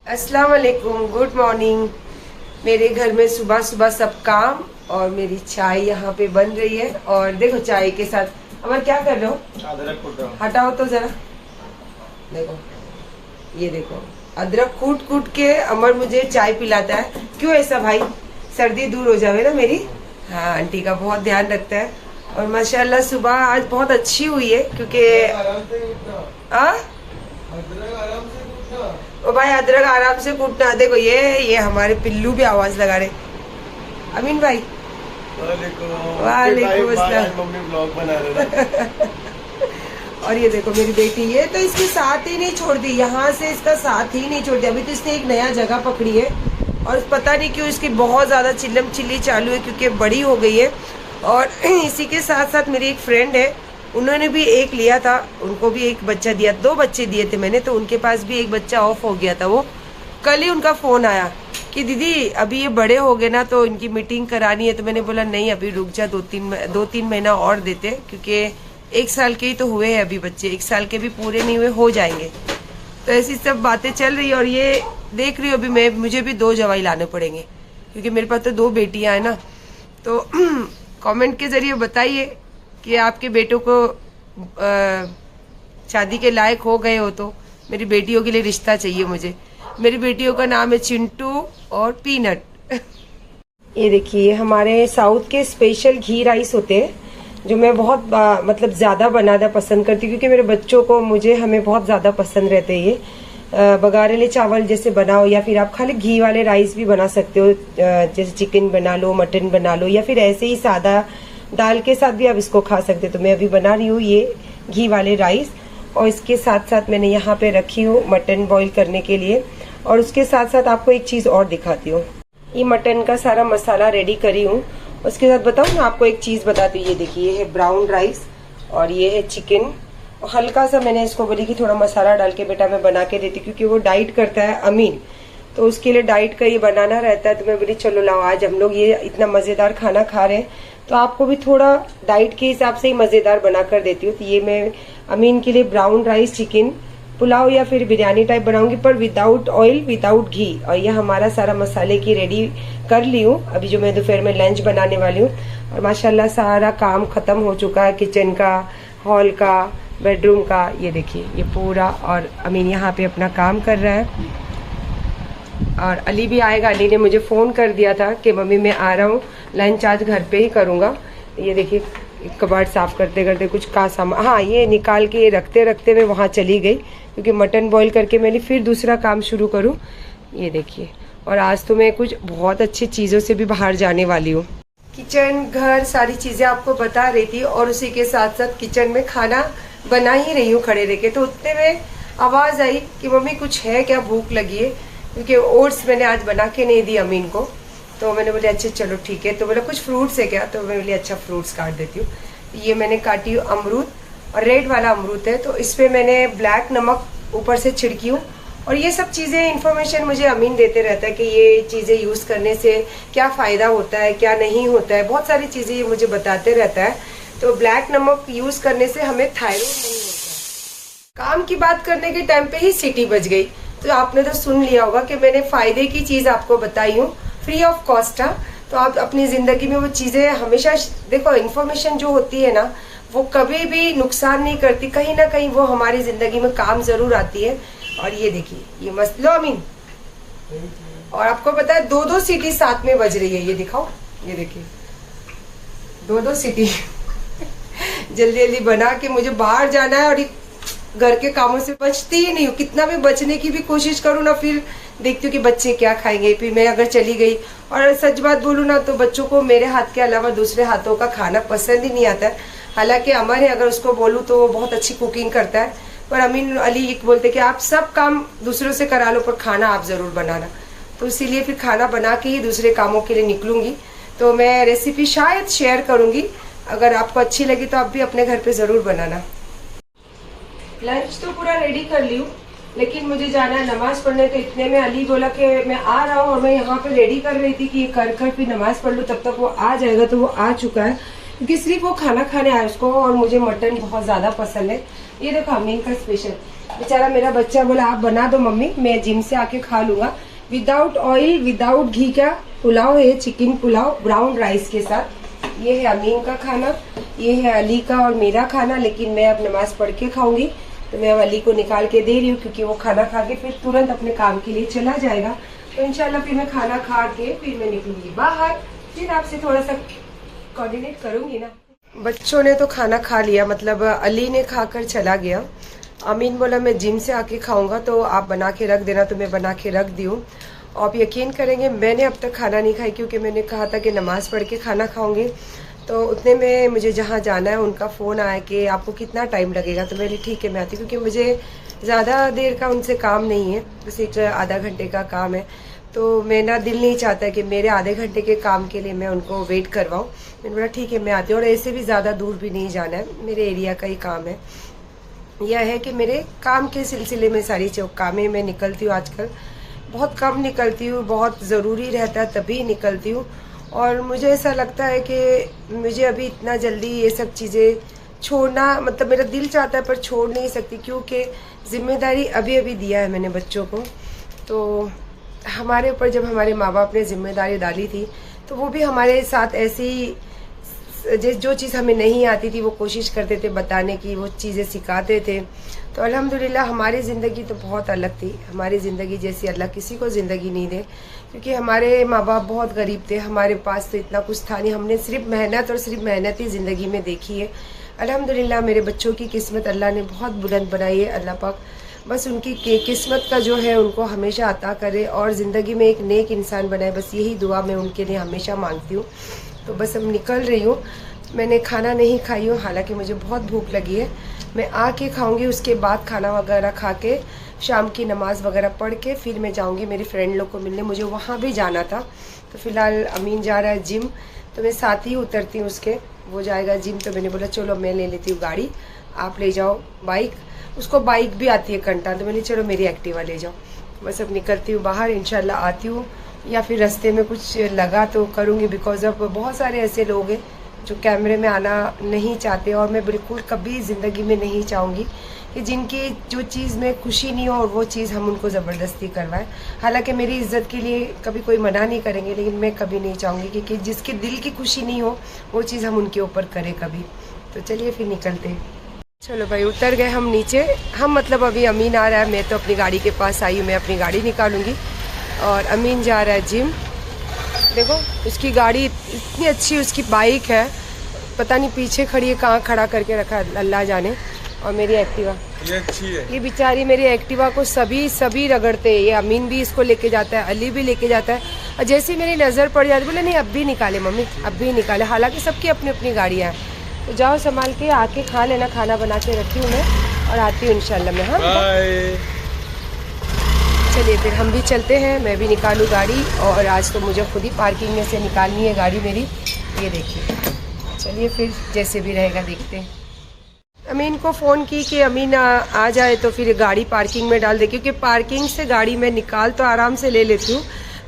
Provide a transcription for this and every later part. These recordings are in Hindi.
अस्सलाम वालेकुम, गुड मॉर्निंग। मेरे घर में सुबह सुबह सब काम और मेरी चाय यहाँ पे बन रही है। और देखो चाय के साथ अमर क्या कर रहे हो? अदरक कूट रहा हूं। हटाओ तो जरा, देखो ये देखो अदरक कूट कूट के अमर मुझे चाय पिलाता है। क्यों ऐसा भाई? सर्दी दूर हो जावे ना मेरी। हाँ, आंटी का बहुत ध्यान रखता है। और माशाल्लाह सुबह आज बहुत अच्छी हुई है क्योंकि ओ भाई अदरक आराम से कूटना। देखो ये हमारे पिल्लू भी आवाज लगा रहे। अमीन भाई वालेकुम अस्सलाम। मम्मी ब्लॉग बना रहे और ये देखो मेरी बेटी, ये तो इसके साथ ही नहीं छोड़ दी, यहाँ से इसका साथ ही नहीं छोड़ दिया। अभी तो इसने एक नया जगह पकड़ी है और पता नहीं क्यों इसकी बहुत ज्यादा चिल्लम चिल्ली चालू है क्योंकि बड़ी हो गई है। और इसी के साथ साथ मेरी एक फ्रेंड है, उन्होंने भी एक लिया था, उनको भी एक बच्चा दिया, 2 बच्चे दिए थे मैंने, तो उनके पास भी एक बच्चा ऑफ हो गया था। वो कल ही उनका फोन आया कि दीदी अभी ये बड़े हो गए ना तो इनकी मीटिंग करानी है। तो मैंने बोला नहीं अभी रुक जा, 2-3 महीना और देते, क्योंकि 1 साल के ही तो हुए हैं अभी बच्चे, 1 साल के भी पूरे नहीं हुए, हो जाएंगे। तो ऐसी सब बातें चल रही है। और ये देख रही हो अभी मुझे भी 2 जवाई लाने पड़ेंगे क्योंकि मेरे पास तो 2 बेटियां हैं ना। तो कमेंट के जरिए बताइए कि आपके बेटों को शादी के लायक हो गए हो तो मेरी बेटियों के लिए रिश्ता चाहिए मुझे। मेरी बेटियों का नाम है चिंटू और पीनट। ये देखिए हमारे साउथ के स्पेशल घी राइस होते हैं जो मैं बहुत मतलब ज्यादा बनाना पसंद करती हूँ क्योंकि मेरे बच्चों को हमें बहुत ज्यादा पसंद रहते हैं। ये बघारेले चावल जैसे बनाओ या फिर आप खाली घी वाले राइस भी बना सकते हो, जैसे चिकन बना लो, मटन बना लो, या फिर ऐसे ही सादा दाल के साथ भी आप इसको खा सकते हो। तो मैं अभी बना रही हूँ ये घी वाले राइस और इसके साथ साथ मैंने यहाँ पे रखी हूँ मटन बॉईल करने के लिए। और उसके साथ साथ आपको एक चीज और दिखाती हूँ, ये मटन का सारा मसाला रेडी करी हूँ। उसके साथ बताऊँ ना आपको एक चीज बताती हूँ। ये देखिए ये है ब्राउन राइस और ये है चिकन। हल्का सा मैंने इसको बोली कि थोड़ा मसाला डाल के बेटा मैं बना के देती क्योंकि वो डाइट करता है अमीन, तो उसके लिए डाइट का ये बनाना रहता है। तो मैं बोली चलो लाओ आज हम लोग ये इतना मजेदार खाना खा रहे हैं तो आपको भी थोड़ा डाइट के हिसाब से ही मजेदार बना कर देती हूँ। तो ये मैं अमीन के लिए ब्राउन राइस चिकन पुलाव या फिर बिरयानी टाइप बनाऊंगी पर विदाउट ऑयल विदाउट घी। और ये हमारा सारा मसाले की रेडी कर ली हूँ अभी जो मैं दोपहर में लंच बनाने वाली हूँ। और माशाल्लाह सारा काम खत्म हो चुका है, किचन का, हॉल का, बेडरूम का। ये देखिए ये पूरा। और अमीन यहाँ पे अपना काम कर रहा है और अली भी आएगा। अली ने मुझे फोन कर दिया था कि मम्मी मैं आ रहा हूँ, लंच आज घर पे ही करूंगा। ये देखिए कबाड़ साफ करते करते कुछ का सामान, हाँ ये निकाल के रखते रखते मैं वहाँ चली गई क्योंकि मटन बॉईल करके मैंने फिर दूसरा काम शुरू करूँ। ये देखिए। और आज तो मैं कुछ बहुत अच्छी चीज़ों से भी बाहर जाने वाली हूँ। किचन घर सारी चीज़ें आपको बता रही थी और उसी के साथ साथ किचन में खाना बना ही रही हूँ खड़े रह के। तो उतने में आवाज़ आई कि मम्मी कुछ है क्या, भूख लगी है, क्योंकि ओट्स मैंने आज बना के नहीं दी अमीन को। तो मैंने बोले अच्छा चलो ठीक है। तो बोला कुछ फ्रूट्स है क्या, तो मैं बोली अच्छा फ्रूट्स काट देती हूँ। ये मैंने काटी हूँ अमरूद और रेड वाला अमरूद है, तो इस पर मैंने ब्लैक नमक ऊपर से छिड़की हूँ। और ये सब चीज़ें इन्फॉर्मेशन मुझे अमीन देते रहता है कि ये चीज़ें यूज़ करने से क्या फ़ायदा होता है क्या नहीं होता है, बहुत सारी चीज़ें ये मुझे बताते रहता है। तो ब्लैक नमक यूज़ करने से हमें थायराइड नहीं होता है। काम की बात करने के टाइम पे ही सीटी बज गई। तो आपने तो सुन लिया होगा कि मैंने फायदे की चीज़ आपको बताई हूँ, फ्री ऑफ कॉस्ट। तो आप अपनी जिंदगी में वो चीजें हमेशा देखो, इन्फॉर्मेशन जो होती है ना वो कभी भी नुकसान नहीं करती, कहीं ना कहीं वो हमारी जिंदगी में काम जरूर आती है। और ये देखिए ये मस्त लो अमीन। और आपको पता है 2-2 सीटी साथ में बज रही है, ये दिखाओ, ये देखिए 2-2 सीटी। जल्दी जल्दी बना के मुझे बाहर जाना है और घर के कामों से बचती ही नहीं हूँ। कितना भी बचने की भी कोशिश करूँ ना फिर देखती हूँ कि बच्चे क्या खाएंगे। फिर मैं अगर चली गई, और सच बात बोलूँ ना तो बच्चों को मेरे हाथ के अलावा दूसरे हाथों का खाना पसंद ही नहीं आता है। हालांकि अमर है, अगर उसको बोलूँ तो वो बहुत अच्छी कुकिंग करता है, पर अमीन अली बोलते कि आप सब काम दूसरों से करा लो पर खाना आप जरूर बनाना। तो इसीलिए फिर खाना बना के ही दूसरे कामों के लिए निकलूंगी। तो मैं रेसिपी शायद शेयर करूंगी, अगर आपको अच्छी लगी तो आप भी अपने घर पे जरूर बनाना। लंच तो पूरा रेडी कर ली हूँ, लेकिन मुझे जाना है नमाज पढ़ने। तो इतने में अली बोला कि मैं आ रहा हूँ, और मैं यहाँ पे रेडी कर रही थी कि ये कर फिर नमाज पढ़ लूँ, तब तक वो आ जाएगा। तो वो आ चुका है क्योंकि सिर्फ वो खाना खाने आया उसको, और मुझे मटन बहुत ज्यादा पसंद है। ये देखो अमीन का स्पेशल, बेचारा मेरा बच्चा बोला आप बना दो मम्मी, मैं जिम से आके खा लूंगा। विदाउट ऑयल विदाउट घी का पुलाव है, चिकन पुलाव ब्राउन राइस के साथ। ये है अमीन का खाना, ये है अली का और मेरा खाना, लेकिन मैं अब नमाज पढ़ के खाऊंगी तो मैं अब अली को निकाल के दे रही हूँ क्योंकि वो खाना खा के फिर तुरंत अपने काम के लिए चला जाएगा। तो इंशाल्लाह फिर मैं खाना खा के फिर मैं निकलूंगी बाहर, फिर आपसे थोड़ा सा कोऑर्डिनेट करूंगी ना। बच्चों ने तो खाना खा लिया, मतलब अली ने खाकर चला गया। अमीन बोला मैं जिम से आके खाऊंगा तो आप बना के रख देना, तो मैं बना के रख दी हूँ। आप यकीन करेंगे मैंने अब तक खाना नहीं खाई क्योंकि मैंने कहा था कि नमाज़ पढ़ के खाना खाऊंगी। तो उतने में मुझे जहाँ जाना है उनका फ़ोन आया कि आपको कितना टाइम लगेगा, तो मैंने ठीक है मैं आती, क्योंकि मुझे ज़्यादा देर का उनसे काम नहीं है, बस एक आधा घंटे का काम है। तो मेरा दिल नहीं चाहता कि मेरे आधे घंटे के काम के लिए मैं उनको वेट करवाऊँ। मैंने बोला ठीक है मैं आती हूँ, और ऐसे भी ज़्यादा दूर भी नहीं जाना है, मेरे एरिया का ही काम है। यह है कि मेरे काम के सिलसिले में सारी कामें मैं निकलती हूँ आजकल, बहुत कम निकलती हूँ, बहुत ज़रूरी रहता है तभी निकलती हूँ। और मुझे ऐसा लगता है कि मुझे अभी इतना जल्दी ये सब चीज़ें छोड़ना, मतलब मेरा दिल चाहता है पर छोड़ नहीं सकती, क्योंकि जिम्मेदारी अभी अभी दिया है मैंने बच्चों को। तो हमारे ऊपर जब हमारे माँ बाप ने जिम्मेदारी डाली थी तो वो भी हमारे साथ ऐसी जो चीज़ हमें नहीं आती थी वो कोशिश करते थे बताने की, वो चीज़ें सिखाते थे। तो अल्हम्दुलिल्लाह हमारी ज़िंदगी तो बहुत अलग थी, हमारी ज़िंदगी जैसी अल्लाह किसी को ज़िंदगी नहीं दे, क्योंकि हमारे माँ बाप बहुत गरीब थे, हमारे पास तो इतना कुछ था नहीं। हमने सिर्फ मेहनत और सिर्फ मेहनत ही ज़िंदगी में देखी है। अल्हम्दुलिल्लाह मेरे बच्चों की किस्मत अल्लाह ने बहुत बुलंद बनाई है। अल्लाह पाक बस उनकी किस्मत का जो है उनको हमेशा अता करे और ज़िंदगी में एक नेक इंसान बनाए, बस यही दुआ मैं उनके लिए हमेशा मांगती हूँ। तो बस अब निकल रही हूँ, मैंने खाना नहीं खाई हूँ, हालांकि मुझे बहुत भूख लगी है। मैं आके खाऊंगी, उसके बाद खाना वगैरह खा के शाम की नमाज़ वगैरह पढ़ के फिर मैं जाऊंगी मेरे फ्रेंड लोग को मिलने, मुझे वहाँ भी जाना था। तो फ़िलहाल अमीन जा रहा है जिम, तो मैं साथ ही उतरती हूँ उसके, वो जाएगा जिम। तो मैंने बोला चलो मैं ले लेती हूँ गाड़ी, आप ले जाओ बाइक, उसको बाइक भी आती है कंटा, तो मैंने चलो मेरी एक्टिवा ले जाओ। बस अब निकलती हूँ बाहर, इंशाल्लाह आती हूँ, या फिर रास्ते में कुछ लगा तो करूँगी, बिकॉज अब बहुत सारे ऐसे लोग हैं जो कैमरे में आना नहीं चाहते, और मैं बिल्कुल कभी ज़िंदगी में नहीं चाहूँगी कि जिनकी जो चीज़ में खुशी नहीं हो और वो चीज़ हम उनको ज़बरदस्ती करवाएं। हालांकि मेरी इज़्ज़त के लिए कभी कोई मना नहीं करेंगे, लेकिन मैं कभी नहीं चाहूँगी कि जिसके दिल की खुशी नहीं हो वो चीज़ हम उनके ऊपर करें कभी। तो चलिए फिर निकलते हैं। चलो भाई उतर गए हम नीचे, हम मतलब अभी अमीन आ रहा है, मैं तो अपनी गाड़ी के पास आई हूँ, मैं अपनी गाड़ी निकालूंगी। और अमीन जा रहा है जिम। देखो उसकी गाड़ी इतनी अच्छी, उसकी बाइक है, पता नहीं पीछे खड़ी है, कहाँ खड़ा करके रखा है अल्लाह जाने। और मेरी एक्टिवा ये अच्छी है, ये बेचारी मेरी एक्टिवा को सभी रगड़ते हैं। ये अमीन भी इसको लेके जाता है, अली भी लेके जाता है, और जैसे ही मेरी नज़र पड़ जाती बोले नहीं अब भी निकाले मम्मी, अब भी निकाले, हालांकि सबकी अपनी अपनी गाड़ियाँ हैं। तो जाओ संभाल के आके खा लेना, खाना बना के रखी हूँ मैं, और आती हूँ इंशाल्लाह मैं। हाँ चलिए फिर हम भी चलते हैं, मैं भी निकालूँ गाड़ी, और आज तो मुझे खुद ही पार्किंग में से निकालनी है गाड़ी मेरी, ये देखिए। चलिए फिर जैसे भी रहेगा देखते हैं। अमीन को फ़ोन की कि अमीन आ जाए तो फिर गाड़ी पार्किंग में डाल दे, क्योंकि पार्किंग से गाड़ी में निकाल तो आराम से ले लेती हूँ,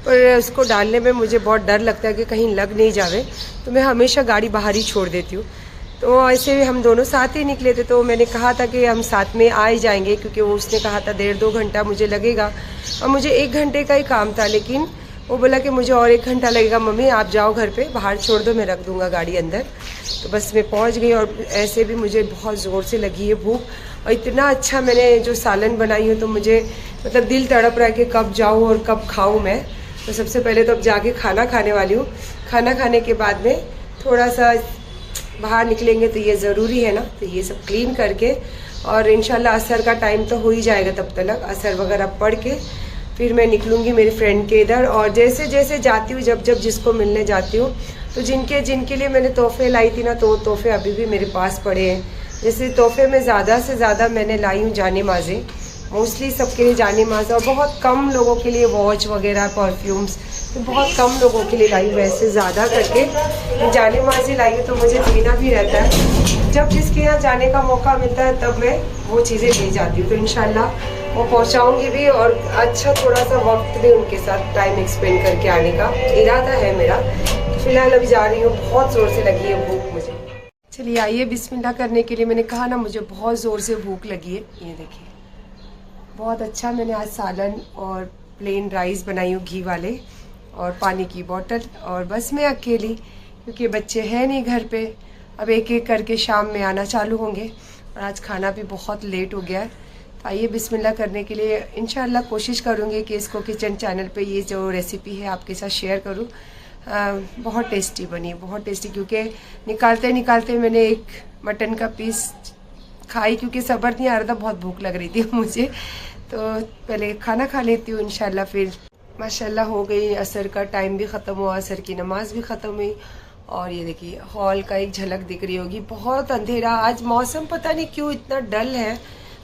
पर उसको डालने में मुझे बहुत डर लगता है कि कहीं लग नहीं जावे, तो मैं हमेशा गाड़ी बाहर ही छोड़ देती हूँ। तो ऐसे हम दोनों साथ ही निकले थे, तो मैंने कहा था कि हम साथ में आ ही जाएंगे, क्योंकि वो उसने कहा था 1.5-2 घंटा मुझे लगेगा, और मुझे 1 घंटे का ही काम था, लेकिन वो बोला कि मुझे और 1 घंटा लगेगा मम्मी, आप जाओ घर पे, बाहर छोड़ दो, मैं रख दूंगा गाड़ी अंदर। तो बस मैं पहुंच गई, और ऐसे भी मुझे बहुत ज़ोर से लगी है भूख, और इतना अच्छा मैंने जो सालन बनाई हो तो मुझे मतलब दिल तड़प रहा है कि कब जाऊँ और कब खाऊँ मैं। तो सबसे पहले तो अब जाके खाना खाने वाली हूँ, खाना खाने के बाद में थोड़ा सा बाहर निकलेंगे तो ये ज़रूरी है ना, तो ये सब क्लीन करके, और इंशाल्लाह असर का टाइम तो हो ही जाएगा, तब तक असर वगैरह पढ़ के फिर मैं निकलूँगी मेरी फ्रेंड के इधर। और जैसे जैसे जाती हूँ, जब जब जिसको मिलने जाती हूँ, तो जिनके लिए मैंने तोहफे लाई थी ना, तो वो तोहफे अभी भी मेरे पास पड़े हैं। जैसे तोहफे में ज़्यादा से ज़्यादा मैंने लाई हूँ जाने माज़े, मोस्टली सबके लिए जाने माज़ा, और बहुत कम लोगों के लिए वॉच वगैरह, परफ्यूम्स, तो बहुत कम लोगों के लिए लाई। वैसे ज़्यादा करके जाने माज़े लाई हूँ, तो मुझे देना भी रहता है, जब जिसके यहाँ जाने का मौका मिलता है तब मैं वो चीज़ें ले जाती हूँ। तो इंशाल्लाह वो पहुँचाऊँगी भी, और अच्छा थोड़ा सा वक्त भी उनके साथ टाइम एक्सपेंड करके आने का इरादा है मेरा। तो फिलहाल अभी जा रही हूँ, बहुत ज़ोर से लगी है भूख मुझे। चलिए आइए बिस्मिल्लाह करने के लिए, मैंने कहा ना मुझे बहुत ज़ोर से भूख लगी है। ये देखिए बहुत अच्छा। मैंने आज सालन और प्लेन राइस बनाई हूँ घी वाले, और पानी की बोतल, और बस मैं अकेली, क्योंकि बच्चे हैं नहीं घर पे। अब एक एक करके शाम में आना चालू होंगे, और आज खाना भी बहुत लेट हो गया है। तो आइए बिस्मिल्लाह करने के लिए इंशाल्लाह कोशिश करूँगी कि इसको किचन चैनल पे ये जो रेसिपी है आपके साथ शेयर करूँ। बहुत टेस्टी बनी, बहुत टेस्टी, क्योंकि निकालते निकालते मैंने एक मटन का पीस खाई, क्योंकि सब्र नहीं आ रहा था, बहुत भूख लग रही थी मुझे। तो पहले खाना खा लेती हूँ इंशाल्लाह। फिर माशाल्लाह हो गई, असर का टाइम भी ख़त्म हुआ, असर की नमाज भी ख़त्म हुई। और ये देखिए हॉल का एक झलक दिख रही होगी, बहुत अंधेरा। आज मौसम पता नहीं क्यों इतना डल है,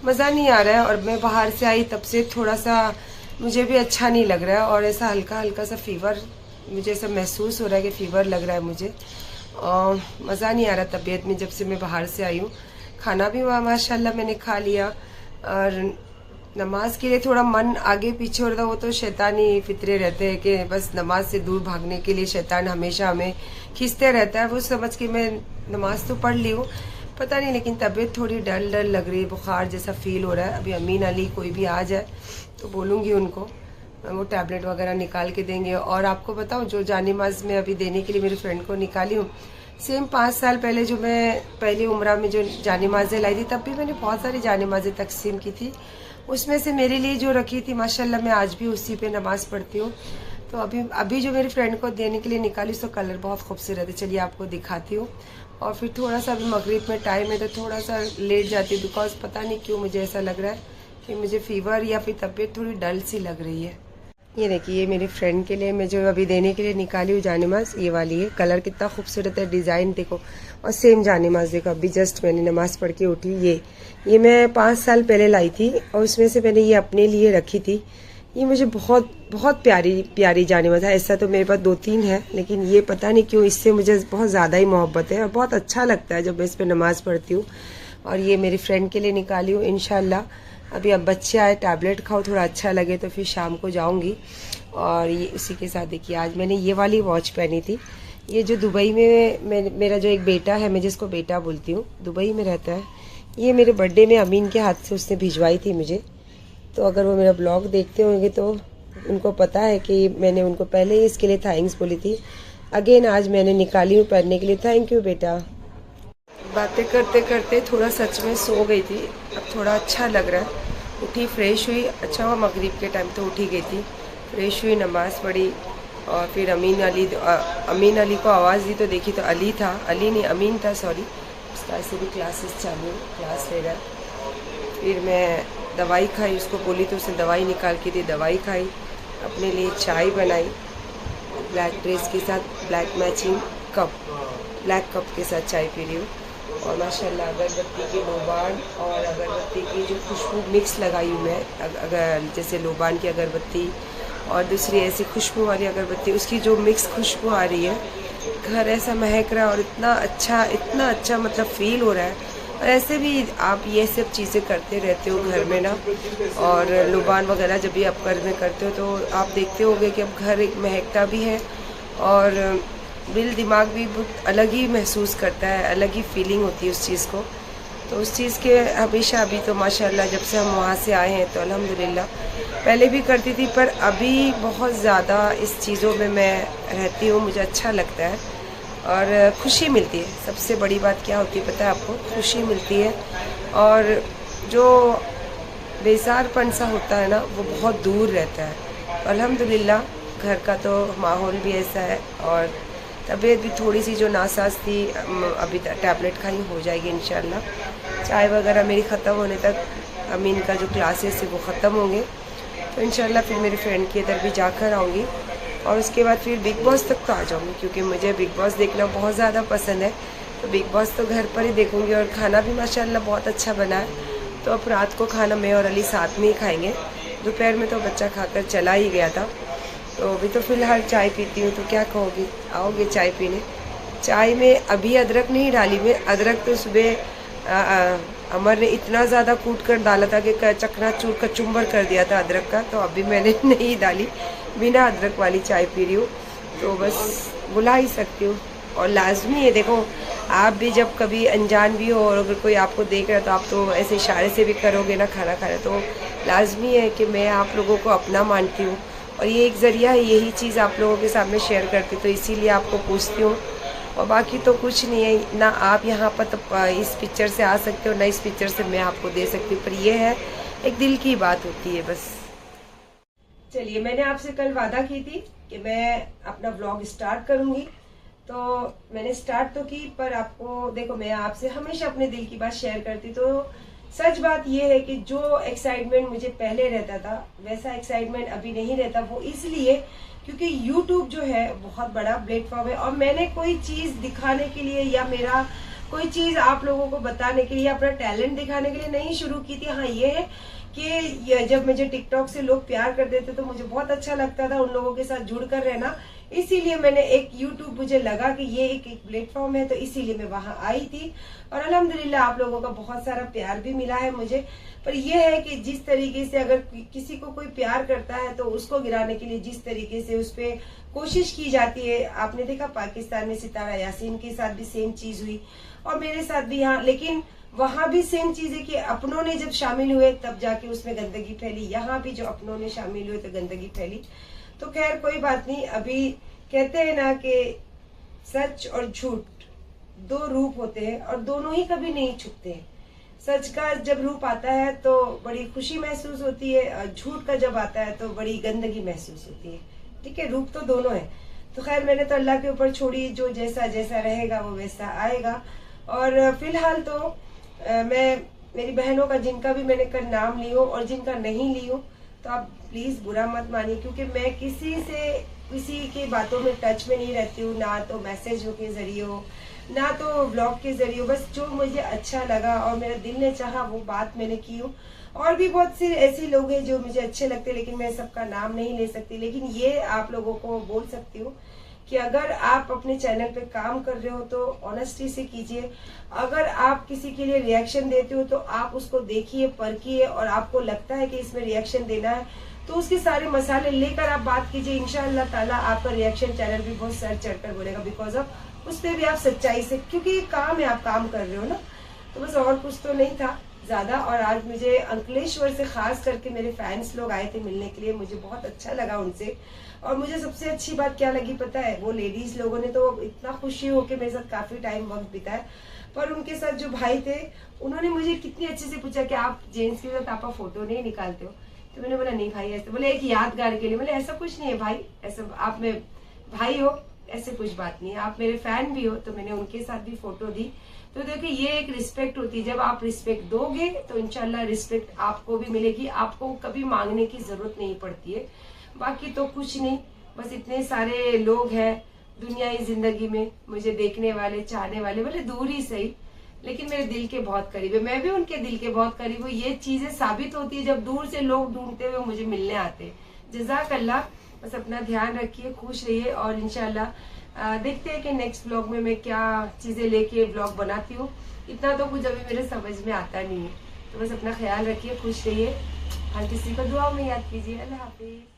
मज़ा नहीं आ रहा है। और मैं बाहर से आई तब से थोड़ा सा मुझे भी अच्छा नहीं लग रहा है, और ऐसा हल्का हल्का सा फीवर मुझे ऐसा महसूस हो रहा है कि फ़ीवर लग रहा है मुझे, और मज़ा नहीं आ रहा तबीयत में जब से मैं बाहर से आई हूँ। खाना भी माशाल्लाह मैंने खा लिया, और नमाज के लिए थोड़ा मन आगे पीछे हो रहा था। वो तो शैतानी फितरे रहते हैं कि बस नमाज से दूर भागने के लिए शैतान हमेशा हमें खींचते रहता है। वो समझ के मैं नमाज तो पढ़ ली हूँ, पता नहीं, लेकिन तबीयत थोड़ी डल डल लग रही है, बुखार जैसा फील हो रहा है। अभी अमीन अली कोई भी आ जाए तो बोलूँगी उनको, वो टैबलेट वगैरह निकाल के देंगे। और आपको बताऊँ, जो जानिमाज में अभी देने के लिए मेरी फ्रेंड को निकाली हूँ, सेम 5 साल पहले जो मैं पहली उम्रा में जो जानिमाजें लाई थी, तब भी मैंने बहुत सारी जानिमाजें तकसीम की थी। उसमें से मेरे लिए जो रखी थी माशाल्लाह मैं आज भी उसी पे नमाज पढ़ती हूँ। तो अभी जो मेरी फ्रेंड को देने के लिए निकाली, उसका कलर बहुत खूबसूरत है, चलिए आपको दिखाती हूँ। और फिर थोड़ा सा अभी मगरिब में टाइम है तो थोड़ा सा लेट जाती हूँ, बिकॉज पता नहीं क्यों मुझे ऐसा लग रहा है कि मुझे फीवर या फिर तबीयत थोड़ी डल सी लग रही है। ये देखिए, ये मेरी फ्रेंड के लिए मैं जो अभी देने के लिए निकाली हूँ जानिमाज, ये वाली है। कलर कितना खूबसूरत है, डिज़ाइन देखो, और सेम जानिमाज देखो। अभी जस्ट मैंने नमाज पढ़ के उठी, ये मैं 5 साल पहले लाई थी, और उसमें से मैंने ये अपने लिए रखी थी। ये मुझे बहुत बहुत प्यारी जानिमाज है। ऐसा तो मेरे पास 2-3 है, लेकिन ये पता नहीं क्यों इससे मुझे बहुत ज़्यादा ही मोहब्बत है, और बहुत अच्छा लगता है जब मैं इस पर नमाज़ पढ़ती हूँ। और ये मेरी फ्रेंड के लिए निकाली हूँ इंशाल्लाह। अभी अब बच्चे आए, टैबलेट खाओ, थोड़ा अच्छा लगे तो फिर शाम को जाऊंगी। और ये इसी के साथ देखिए, आज मैंने ये वाली वॉच पहनी थी। ये जो दुबई में मेरा जो एक बेटा है, मैं जिसको बेटा बोलती हूँ, दुबई में रहता है। ये मेरे बर्थडे में अमीन के हाथ से उसने भिजवाई थी मुझे। तो अगर वो मेरा ब्लॉग देखते होंगे तो उनको पता है कि मैंने उनको पहले ही इसके लिए थैंक्स बोली थी। अगेन आज मैंने निकाली हूँ पहनने के लिए। थैंक यू बेटा। बातें करते करते थोड़ा सच में सो गई थी, अब थोड़ा अच्छा लग रहा है। उठी, फ्रेश हुई, अच्छा हुआ मगरिब के टाइम तो उठी गई थी, फ्रेश हुई, नमाज़ पढ़ी। और फिर अमीन अली को आवाज़ दी तो देखी तो अली था, अली नहीं अमीन था, सॉरी। उसका ऐसे भी क्लासेस चालू, क्लास ले रहा है। फिर मैं दवाई खाई, उसको बोली तो उसने दवाई निकाल के दी, दवाई खाई। अपने लिए चाय बनाई ब्लैक ड्रेस के साथ, black matching cup, black cup के साथ चाय पी रही हूँ। और माशाल्लाह अगरबत्ती के लोबान और अगरबत्ती की जो खुशबू मिक्स लगाई हूँ मैं, अगर जैसे लोबान की अगरबत्ती और दूसरी ऐसी खुशबू वाली अगरबत्ती, उसकी जो मिक्स खुशबू आ रही है, घर ऐसा महक रहा है, और इतना अच्छा मतलब फ़ील हो रहा है। और ऐसे भी आप ये सब चीज़ें करते रहते हो घर में ना, और लोबान वगैरह जब भी आप घर में करते हो तो आप देखते होंगे कि अब घर एक महकता भी है, और दिल दिमाग भी बहुत अलग ही महसूस करता है, अलग ही फीलिंग होती है उस चीज़ को। तो उस चीज़ के हमेशा अभी तो माशाल्लाह जब से हम वहाँ से आए हैं तो अल्हम्दुलिल्लाह, पहले भी करती थी पर अभी बहुत ज़्यादा इस चीज़ों में मैं रहती हूँ, मुझे अच्छा लगता है और खुशी मिलती है। सबसे बड़ी बात क्या होती है पता है आपको? खुशी मिलती है, और जो बेजारपन सा होता है ना वो बहुत दूर रहता है। तो अल्हम्दुलिल्लाह घर का तो माहौल भी ऐसा है, और तबीयत भी थोड़ी सी जो नासाज थी, अभी टैबलेट खाई हो जाएगी इंशाल्लाह। चाय वगैरह मेरी ख़त्म होने तक अमीन का जो क्लासेस है वो ख़त्म होंगे, तो इंशाल्लाह फिर मेरी फ्रेंड के इधर भी जाकर आऊँगी, और उसके बाद फिर बिग बॉस तक तो आ जाऊँगी, क्योंकि मुझे बिग बॉस देखना बहुत ज़्यादा पसंद है। तो बिग बॉस तो घर पर ही देखूँगी, और खाना भी माशाल्लाह बहुत अच्छा बना है। तो अब रात को खाना मैं और अली साथ में ही खाएँगे। दोपहर में तो बच्चा खाकर चला ही गया था, तो अभी तो फ़िलहाल चाय पीती हूँ। तो क्या कहोगी, आओगे चाय पीने? चाय में अभी अदरक नहीं डाली मैं, अदरक तो सुबह अमर ने इतना ज़्यादा कूट कर डाला था कि चकनाचूर कचुम्बर कर दिया था अदरक का, तो अभी मैंने नहीं डाली, बिना अदरक वाली चाय पी रही हूँ। तो बस बुला ही सकती हूँ, और लाजमी है। देखो आप भी जब कभी अनजान भी हो और अगर कोई आपको देख रहा है तो आप तो ऐसे इशारे से भी करोगे ना खाना खा रहे, तो लाजमी है कि मैं आप लोगों को अपना मानती हूँ और ये एक ज़रिया है, यही चीज़ आप लोगों के सामने शेयर करती, तो इसीलिए आपको पूछती हूँ। और बाकी तो कुछ नहीं है ना, आप यहाँ पर तो इस पिक्चर से आ सकते हो ना इस पिक्चर से मैं आपको दे सकती हूँ, पर ये है एक दिल की बात होती है बस। चलिए, मैंने आपसे कल वादा की थी कि मैं अपना व्लॉग स्टार्ट करूंगी, तो मैंने स्टार्ट तो की, पर आपको देखो मैं आपसे हमेशा अपने दिल की बात शेयर करती, तो सच बात यह है कि जो एक्साइटमेंट मुझे पहले रहता था वैसा एक्साइटमेंट अभी नहीं रहता। वो इसलिए क्योंकि YouTube जो है बहुत बड़ा प्लेटफॉर्म है और मैंने कोई चीज दिखाने के लिए या मेरा कोई चीज आप लोगों को बताने के लिए, अपना टैलेंट दिखाने के लिए नहीं शुरू की थी। हाँ, ये है कि जब मुझे टिकटॉक से लोग प्यार करते थे तो मुझे बहुत अच्छा लगता था उन लोगों के साथ जुड़कर रहना, इसीलिए मैंने एक यूट्यूब, मुझे लगा कि ये एक प्लेटफॉर्म है तो इसीलिए मैं वहां आई थी और अल्हम्दुलिल्लाह आप लोगों का बहुत सारा प्यार भी मिला है मुझे। पर यह है कि जिस तरीके से अगर किसी को कोई प्यार करता है तो उसको गिराने के लिए जिस तरीके से उस पर कोशिश की जाती है, आपने देखा पाकिस्तान में सितारा यासीन के साथ भी सेम चीज हुई और मेरे साथ भी यहाँ, लेकिन वहां भी सेम चीज है कि अपनों ने जब शामिल हुए तब जाके उसमें गंदगी फैली, यहाँ भी जो अपनों ने शामिल हुए तो गंदगी फैली। तो खैर कोई बात नहीं। अभी कहते हैं ना कि सच और झूठ दो रूप होते हैं और दोनों ही कभी नहीं छुपते हैं। सच का जब रूप आता है तो बड़ी खुशी महसूस होती है और झूठ का जब आता है तो बड़ी गंदगी महसूस होती है। ठीक है, रूप तो दोनों है। तो खैर मैंने तो अल्लाह के ऊपर छोड़ी, जो जैसा जैसा रहेगा वो वैसा आएगा। और फिलहाल तो मैं मेरी बहनों का जिनका भी मैंने कल नाम ली हो और जिनका नहीं ली हो तो आप प्लीज बुरा मत मानिए, क्योंकि मैं किसी की बातों में टच में नहीं रहती हूँ, ना तो मैसेजों के जरिए हो ना तो ब्लॉग के जरिए। बस जो मुझे अच्छा लगा और मेरा दिल ने चाहा वो बात मैंने की हो। और भी बहुत से ऐसे लोग हैं जो मुझे अच्छे लगते हैं लेकिन मैं सबका नाम नहीं ले सकती, लेकिन ये आप लोगों को बोल सकती हूँ कि अगर आप अपने चैनल पे काम कर रहे हो तो ऑनेस्टी से कीजिए। अगर आप किसी के लिए रिएक्शन देते हो तो आप उसको देखिए, परखिए और आपको लगता है कि इसमें रिएक्शन देना है तो उसके सारे मसाले लेकर आप बात कीजिए। इंशाअल्लाह ताला आपका रिएक्शन चैनल भी बहुत सर चढ़कर बोलेगा, बिकॉज ऑफ उस पर भी आप सच्चाई से, क्योंकि ये काम है, आप काम कर रहे हो ना। तो बस और कुछ तो नहीं था ज्यादा। और आज मुझे अंकलेश्वर से खास करके मेरे फैंस लोग आए थे मिलने के लिए, मुझे बहुत अच्छा लगा उनसे। और मुझे सबसे अच्छी बात क्या लगी पता है, वो लेडीज लोगों ने तो इतना खुशी होकर मेरे साथ काफी टाइम वक्त बिताया, पर उनके साथ जो भाई थे उन्होंने मुझे कितनी अच्छे से पूछा कि आप जेंट्स के साथ आप फोटो नहीं निकालते हो। तो मैंने बोला नहीं भाई, ऐसे बोले एक यादगार के लिए। बोले ऐसा कुछ नहीं है भाई, ऐसा आप में भाई हो, ऐसे कुछ बात नहीं है, आप मेरे फैन भी हो। तो मैंने उनके साथ भी फोटो दी। तो देखिए ये एक रिस्पेक्ट होती है, जब आप रिस्पेक्ट दोगे तो इंशाल्लाह रिस्पेक्ट आपको भी मिलेगी, आपको कभी मांगने की जरूरत नहीं पड़ती है। बाकी तो कुछ नहीं, बस इतने सारे लोग हैं दुनियाई जिंदगी में, मुझे देखने वाले, चाहने वाले, भले दूर ही सही लेकिन मेरे दिल के बहुत करीब है, मैं भी उनके दिल के बहुत करीब हूँ। ये चीजें साबित होती है जब दूर से लोग ढूंढते हुए मुझे मिलने आते हैं। जज़ाकल्लाह। बस अपना ध्यान रखिए, खुश रहिए और इंशाल्लाह देखते हैं कि नेक्स्ट व्लॉग में मैं क्या चीजें लेके व्लॉग बनाती हूँ। इतना तो कुछ अभी मेरे समझ में आता नहीं है। तो बस अपना ख्याल रखिए, खुश रहिए, हर किसी को दुआ में याद कीजिए। अल्लाह हाफिज।